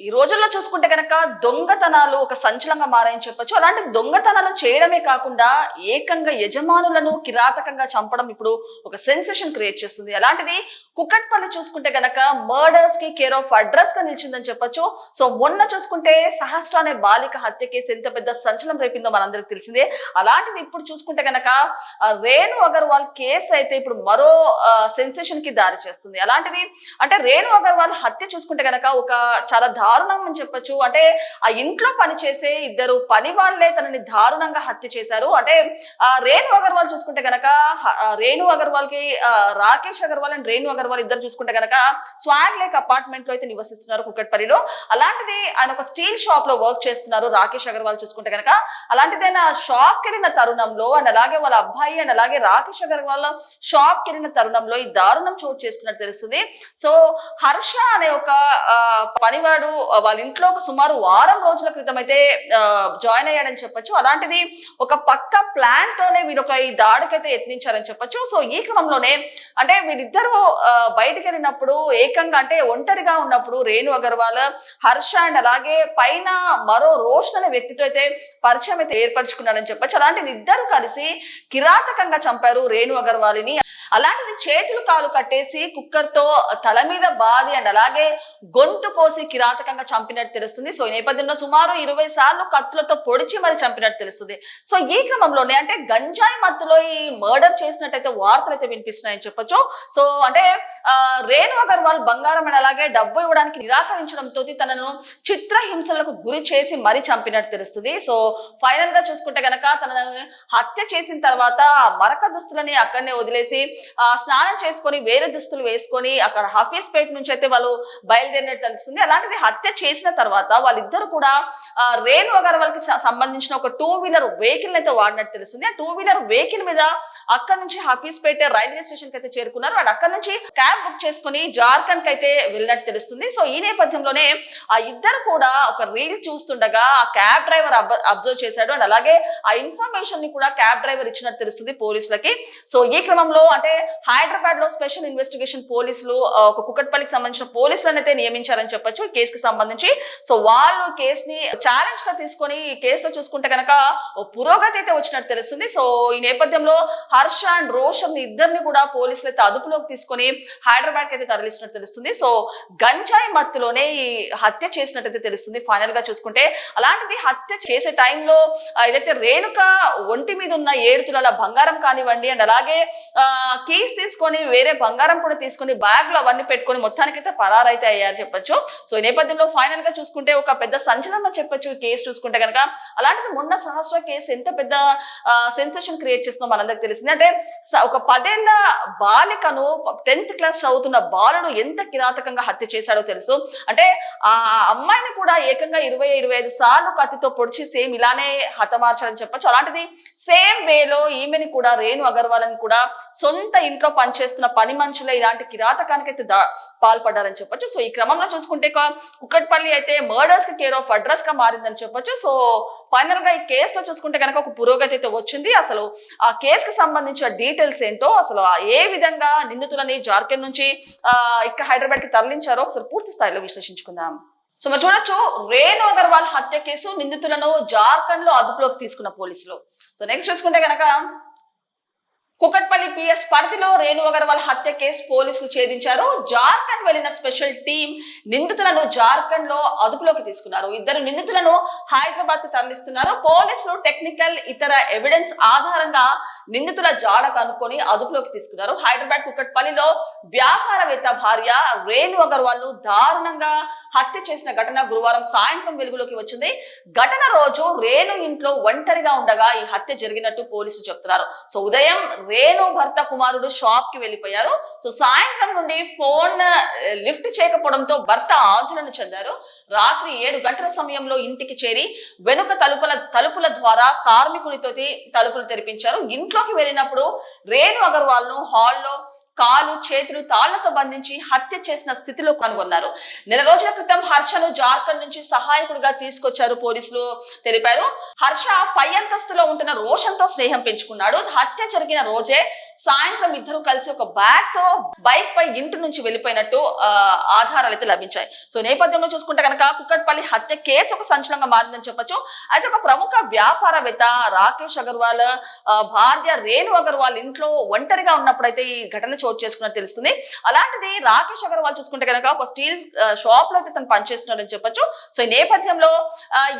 ఈ రోజుల్లో చూసుకుంటే కనుక దొంగతనాలు ఒక సంచలనంగా మారాయని చెప్పొచ్చు. అలాంటి దొంగతనాలు చేయడమే కాకుండా ఏకంగా యజమానులను కిరాతకంగా చంపడం ఇప్పుడు ఒక సెన్సేషన్ క్రియేట్ చేస్తుంది. అలాంటిది కుకట్పల్లి చూసుకుంటే గనక మర్డర్స్ కి కేర్ ఆఫ్ అడ్రస్ గా నిలిచిందని చెప్పొచ్చు. సో మొన్న చూసుకుంటే సహస్ర అనే బాలిక హత్య కేసు ఎంత పెద్ద సంచలనం రేపిందో మనందరికి తెలిసిందే. అలాంటిది ఇప్పుడు చూసుకుంటే గనక రేణు అగర్వాల్ కేసు అయితే ఇప్పుడు మరో సెన్సేషన్ కి దారి చేస్తుంది. అలాంటిది అంటే రేణు అగర్వాల్ హత్య చూసుకుంటే గనక ఒక చాలా దారుణం అని చెప్పొచ్చు. అంటే ఆ ఇంట్లో పనిచేసే ఇద్దరు పని వాళ్ళే తనని దారుణంగా హత్య చేశారు. అంటే రేణు అగర్వాల్ చూసుకుంటే గనక రేణు అగర్వాల్ కి రాకేష్ అగర్వాల్ అండ్ రేణు అగర్వాల్ ఇద్దరు చూసుకుంటే గనక స్వాగ్ లేక్ అపార్ట్మెంట్ లో అయితే నివసిస్తున్నారు కుకట్పల్లిలో. అలాంటిది ఆయన ఒక స్టీల్ షాప్ లో వర్క్ చేస్తున్నారు రాకేష్ అగర్వాల్ చూసుకుంటే గనక. అలాంటిది ఆయన షాప్ కి వెళ్ళిన తరుణంలో అండ్ అలాగే వాళ్ళ అబ్బాయి అండ్ అలాగే రాకేష్ అగర్వాల్ షాప్ కి వెళ్ళిన తరుణంలో ఈ దారుణం చోటు చేసుకున్నట్టు తెలుస్తుంది. సో హర్ష అనే ఒక పనివాడు వాళ్ళ ఇంట్లో ఒక సుమారు వారం రోజుల క్రితం అయితే జాయిన్ అయ్యాడని చెప్పొచ్చు. అలాంటిది ఒక పక్క ప్లాన్ తోనే వీరొక ఈ దాడికైతే యత్నించారని చెప్పొచ్చు. సో ఈ క్రమంలోనే అంటే వీరిద్దరూ బయటికి వెళ్ళినప్పుడు ఏకంగా అంటే ఒంటరిగా ఉన్నప్పుడు రేణు అగర్వాల్ హర్ష అండ్ అలాగే పైన మరో రోషన్ అనే వ్యక్తితో అయితే పరిచయం అయితే ఏర్పరచుకున్నాడని చెప్పొచ్చు. అలాంటిది ఇద్దరు కలిసి కిరాతకంగా చంపారు రేణు అగర్వాల్ని. అలాంటిది చేతులు కాలు కట్టేసి కుక్కర్ తో తల మీద బాది అండ్ అలాగే గొంతు కోసి కిరాతకంగా చంపినట్టు తెలుస్తుంది. సో ఈ నేపథ్యంలో సుమారు 20 సార్లు కత్తులతో పొడిచి మరి చంపినట్టు తెలుస్తుంది. సో ఈ క్రమంలోనే అంటే గంజాయి మత్తులో ఈ మర్డర్ చేసినట్టయితే వార్తలు అయితే వినిపిస్తున్నాయని చెప్పొచ్చు. సో అంటే రేణు అగర్వాల్ బంగారం అండ్ అలాగే డబ్బు ఇవ్వడానికి నిరాకరించడంతో తనను చిత్రహింసలకు గురి చేసి మరీ చంపినట్టు తెలుస్తుంది. సో ఫైనల్ గా చూసుకుంటే గనక తనను హత్య చేసిన తర్వాత మరక దుస్తులని అక్కడనే వదిలేసి స్నానం చేసుకొని వేరే దుస్తులు వేసుకొని అక్కడ హఫీజ్ పేట్ నుంచి అయితే వాళ్ళు బయలుదేరినట్టు తెలుస్తుంది. అలాంటిది హత్య చేసిన తర్వాత వాళ్ళిద్దరు కూడా రేణు అగర్వాల్ కి సంబంధించిన ఒక 2 వీలర్ వెహికల్ అయితే వాడినట్టు తెలుస్తుంది. ఆ 2 వీలర్ వెహికల్ మీద అక్కడ నుంచి హఫీజ్ పేట్ రైల్వే స్టేషన్ కి అయితే చేరుకున్నారు. వాడు అక్కడ నుంచి క్యాబ్ బుక్ చేసుకుని జార్ఖండ్ కి అయితే వెళ్ళినట్టు తెలుస్తుంది. సో ఈ నేపథ్యంలోనే ఆ ఇద్దరు కూడా ఒక రీల్ చూస్తుండగా ఆ క్యాబ్ డ్రైవర్ అబ్జర్వ్ చేశాడు అండ్ అలాగే ఆ ఇన్ఫర్మేషన్ ని కూడా క్యాబ్ డ్రైవర్ ఇచ్చినట్టు తెలుస్తుంది పోలీసులకి. సో ఈ క్రమంలో అంటే హైదరాబాద్ లో స్పెషల్ ఇన్వెస్టిగేషన్ పోలీసులు ఒక కుకట్పల్లికి సంబంధించిన పోలీసులను అయితే నియమించారని చెప్పొచ్చు ఈ కేసుకి సంబంధించి. సో వాళ్ళు కేసుని ఛాలెంజ్ గా తీసుకొని ఈ కేసులో చూసుకుంటే కనుక పురోగతి అయితే వచ్చినట్టు తెలుస్తుంది. సో ఈ నేపథ్యంలో హర్ష అండ్ రోషన్ ఇద్దరిని కూడా పోలీసులు అయితే అదుపులోకి తీసుకొని హైదరాబాద్ కి అయితే తరలిస్తున్నట్టు తెలుస్తుంది. సో గంజాయి మత్తులోనే ఈ హత్య చేసినట్టయితే తెలుస్తుంది ఫైనల్ గా చూసుకుంటే. అలాంటిది హత్య చేసే టైంలో ఏదైతే రేణుక ఒంటి మీద ఉన్న 7 తులాల బంగారం కానివ్వండి అండ్ అలాగే కీస్ తీసుకొని వేరే బంగారం కూడా తీసుకొని బ్యాగ్ లో అవన్నీ పెట్టుకొని మొత్తానికైతే పరారైతే అయ్యారు చెప్పొచ్చు. సో ఈ నేపథ్యంలో ఫైనల్ గా చూసుకుంటే ఒక పెద్ద సంచలనం చెప్పొచ్చు ఈ కేసు చూసుకుంటే కనుక. అలాంటిది మొన్న సహస్ర కేసు ఎంత పెద్ద సెన్సేషన్ క్రియేట్ చేస్తుందో మనందరికి తెలిసింది. అంటే ఒక 10 ఏళ్ల బాలికను 10th క్లాస్ చదువుతున్న బాలుడు ఎంత కిరాతకంగా హత్య చేశాడో తెలుసు. అంటే ఆ అమ్మాయిని కూడా ఏకంగా 20-25 సార్లు కత్తితో పొడిచి సేమ్ ఇలానే హతమార్చాలని చెప్పొచ్చు. అలాంటిది సేమ్ వేలో ఈమెని కూడా రేణు అగర్వాల్ అని కూడా సొంత ఇంట్లో పనిచేస్తున్న పని మనుషులే ఇలాంటి కిరాతకానికి అయితే పాల్పడ్డారని చెప్పొచ్చు. సో ఈ క్రమంలో చూసుకుంటే కుకట్పల్లి అయితే మర్డర్స్ కి కేర్ ఆఫ్ అడ్రస్ గా మారిందని చెప్పొచ్చు. సో ఫైనల్ గా ఈ కేసులో చూసుకుంటే కనుక ఒక పురోగతి అయితే వచ్చింది. అసలు ఆ కేసుకి సంబంధించిన డీటెయిల్స్ ఏంటో, అసలు ఏ విధంగా నిందితులని జార్ఖండ్ నుంచి ఇక్కడ హైదరాబాద్ కి తరలించారో ఒకసారి పూర్తి స్థాయిలో విశ్లేషించుకుందాం. సో మరి చూడొచ్చు రేణు అగర్వాల్ హత్య కేసు నిందితులను జార్ఖండ్ లో అదుపులోకి తీసుకున్న పోలీసులు. సో నెక్స్ట్ చూసుకుంటే కనుక కుకట్పల్లి పిఎస్ పరిధిలో రేణు అగర్వాల్ హత్య కేసు పోలీసులు ఛేదించారు. జార్ఖండ్ వెళ్లిన స్పెషల్ టీం నిందితులను జార్ఖండ్ లో అదుపులోకి తీసుకున్నారు. ఇద్దరు నిందితులను హైదరాబాద్ కి తరలిస్తున్నారు. పోలీసులు టెక్నికల్ ఇతర ఎవిడెన్స్ ఆధారంగా నిందితుల జాడ కనుక్కొని అదుపులోకి తీసుకున్నారు. హైదరాబాద్ కుకట్పల్లిలో వ్యాపారవేత్త భార్య రేణు అగర్వాల్ ను దారుణంగా హత్య చేసిన ఘటన గురువారం సాయంత్రం వెలుగులోకి వచ్చింది. ఘటన రోజు రేణు ఇంట్లో ఒంటరిగా ఉండగా ఈ హత్య జరిగినట్టు పోలీసులు చెప్తున్నారు. సో ఉదయం రేణు భర్త కుమారుడు షాప్ కి వెళ్లిపోయారు. సో సాయంత్రం నుండి ఫోన్ లిఫ్ట్ చేయకపోవడంతో భర్త ఆందోళన చెందారు. రాత్రి 7 గంటల సమయంలో ఇంటికి చేరి వెనుక తలుపుల ద్వారా కార్మికునితో తలుపులు తెరిపించారు. ఇంట్లోకి వెళ్ళినప్పుడు రేణు అగర్వాల్ ను హాల్లో కాలు చేతులు తాళ్లతో బంధించి హత్య చేసిన స్థితిలో కనుగొన్నారు. 1 రోజుల క్రితం హర్షను జార్ఖండ్ నుంచి సహాయకుడిగా తీసుకొచ్చారు పోలీసులు తెలిపారు. హర్ష పై అంతస్తులో ఉంటున్న రోషన్ తో స్నేహం పెంచుకున్నాడు. హత్య జరిగిన రోజే సాయంత్రం ఇద్దరు కలిసి ఒక బ్యాగ్ తో బైక్ పై ఇంటి నుంచి వెళ్ళిపోయినట్టు ఆధారాలు అయితే లభించాయి. సో నేపథ్యంలో చూసుకుంటే కనుక కుక్కట్పల్లి హత్య కేసు ఒక సంచలనంగా మారిందని చెప్పొచ్చు. అయితే ఒక ప్రముఖ వ్యాపారవేత్త రాకేష్ అగర్వాల్ భార్య రేణు అగర్వాల్ ఇంట్లో ఒంటరిగా ఉన్నప్పుడైతే ఈ ఘటన చోటు చేసుకున్నట్టు తెలుస్తుంది. అలాంటిది రాకేష్ అగర్వాల్ చూసుకుంటే కనుక ఒక స్టీల్ షాప్ లో అయితే తను పనిచేస్తున్నాడని చెప్పొచ్చు. సో ఈ నేపథ్యంలో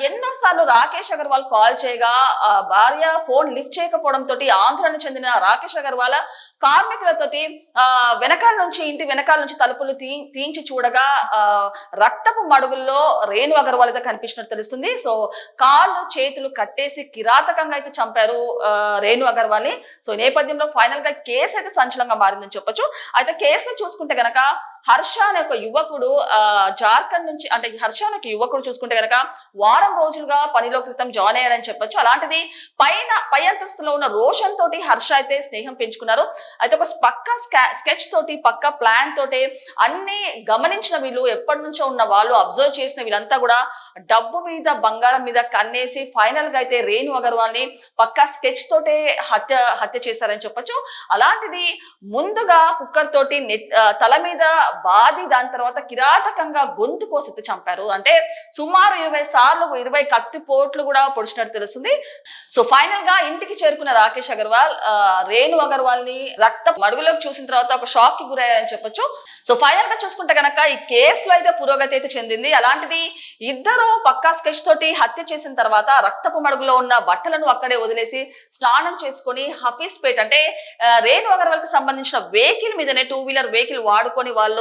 ఎన్నోసార్లు రాకేష్ అగర్వాల్ కాల్ చేయగా భార్య ఫోన్ లిఫ్ట్ చేయకపోవడంతో ఆంధ్రానికి చెందిన రాకేష్ అగర్వాల్ కార్మికులతోటి ఇంటి వెనకాల నుంచి తలుపులు తీయించి చూడగా రక్తపు మడుగుల్లో రేణు అగర్వాల్ అయితే కనిపించినట్టు తెలుస్తుంది. సో కాళ్ళు చేతులు కట్టేసి కిరాతకంగా అయితే చంపారు రేణు అగర్వాల్ ని. సో నేపథ్యంలో ఫైనల్ గా కేసు అయితే సంచలనంగా మారిందని చెప్పొచ్చు. అయితే కేసులో చూసుకుంటే గనక హర్ష అనే ఒక యువకుడు జార్ఖండ్ నుంచి, అంటే హర్ష అనే ఒక యువకుడు చూసుకుంటే గనక వారం రోజులుగా పనిలో క్రితం జాయిన్ అయ్యాడని చెప్పొచ్చు. అలాంటిది పై అంతస్తులో ఉన్న రోషన్ తోటి హర్ష అయితే స్నేహం పెంచుకున్నారు. అయితే ఒక పక్క స్కెచ్ తోటి పక్క ప్లాన్ తోటి అన్ని గమనించిన వీళ్ళు, ఎప్పటి నుంచో ఉన్న వాళ్ళు, అబ్జర్వ్ చేసిన వీళ్ళంతా కూడా డబ్బు మీద బంగారం మీద కన్నేసి ఫైనల్ గా అయితే రేణు అగర్వాల్ ని పక్క స్కెచ్ తోటే హత్య చేశారని చెప్పొచ్చు. అలాంటిది ముందుగా కుక్కర్ తోటి తల మీద బాది దాని తర్వాత కిరాతకంగా గొంతు కోసి చంపారు. అంటే సుమారు 20 సార్లు 20 కత్తి పోట్లు కూడా పొడిచినట్టు తెలుస్తుంది. సో ఫైనల్ గా ఇంటికి చేరుకున్న రాకేష్ అగర్వాల్ రేణు అగర్వాల్ ని రక్త మడుగులోకి చూసిన తర్వాత ఒక షాక్ కి గురయ్యారని చెప్పొచ్చు. సో ఫైనల్ గా చూసుకుంటే కనుక ఈ కేసులో అయితే పురోగతి అయితే చెందింది. అలాంటిది ఇద్దరు పక్కా స్కెచ్ తోటి హత్య చేసిన తర్వాత రక్తపు మడుగులో ఉన్న బట్టలను అక్కడే వదిలేసి స్నానం చేసుకుని హఫీజ్పేట్, అంటే రేణు అగర్వాల్ కి సంబంధించిన వెహికల్ మీదనే 2 వీలర్ వెహికల్ వాడుకొని వాళ్ళు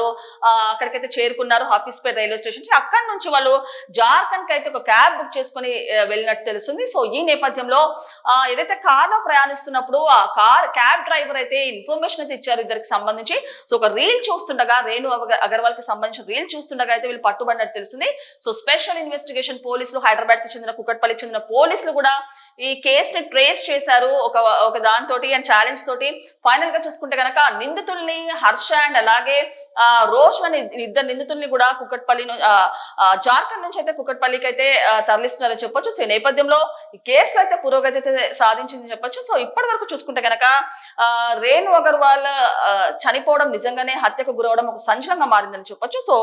అక్కడికైతే చేరుకున్నారు హఫీజ్పేట్ రైల్వే స్టేషన్. అక్కడి నుంచి వాళ్ళు జార్ఖండ్ కి అయితే ఒక క్యాబ్ బుక్ చేసుకుని వెళ్ళినట్టు తెలుస్తుంది. సో ఈ నేపథ్యంలో ఏదైతే కార్ లో ప్రయాణిస్తున్నప్పుడు ఆ క్యాబ్ డ్రైవర్ అయితే ఇన్ఫర్మేషన్ అయితే ఇచ్చారు ఇద్దరికి సంబంధించి. సో ఒక రీల్ చూస్తుండగా, రేణు అగర్వాల్ కి సంబంధించిన రీల్ చూస్తుండగా అయితే వీళ్ళు పట్టుబడినట్టు తెలుస్తుంది. సో స్పెషల్ ఇన్వెస్టిగేషన్ పోలీసులు, హైదరాబాద్ కి చెందిన కుక్కట్పల్లికి చెందిన పోలీసులు కూడా ఈ కేసుని ట్రేస్ చేశారు ఒక దాంతో అండ్ ఛాలెంజ్ తోటి. ఫైనల్ గా చూసుకుంటే కనుక నిందితుల్ని హర్ష అండ్ అలాగే రోషన్ అని ఇద్దరు నిందితుల్ని కూడా కుక్కట్పల్లి జార్ఖండ్ నుంచి అయితే కుక్కట్పల్లికి అయితే తరలిస్తున్నారని చెప్పొచ్చు. సో ఈ నేపథ్యంలో ఈ కేసులో అయితే పురోగతి అయితే సాధించిందని చెప్పొచ్చు. సో ఇప్పటి వరకు చూసుకుంటే కనుక రేణు అగర్వాల్ చనిపోవడం నిజంగానే హత్యకు గురవడం ఒక సంచలనంగా మారిందని చెప్పొచ్చు. సో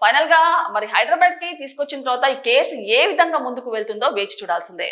ఫైనల్ గా మరి హైదరాబాద్ కి తీసుకొచ్చిన తర్వాత ఈ కేసు ఏ విధంగా ముందుకు వెళ్తుందో వేచి చూడాల్సిందే.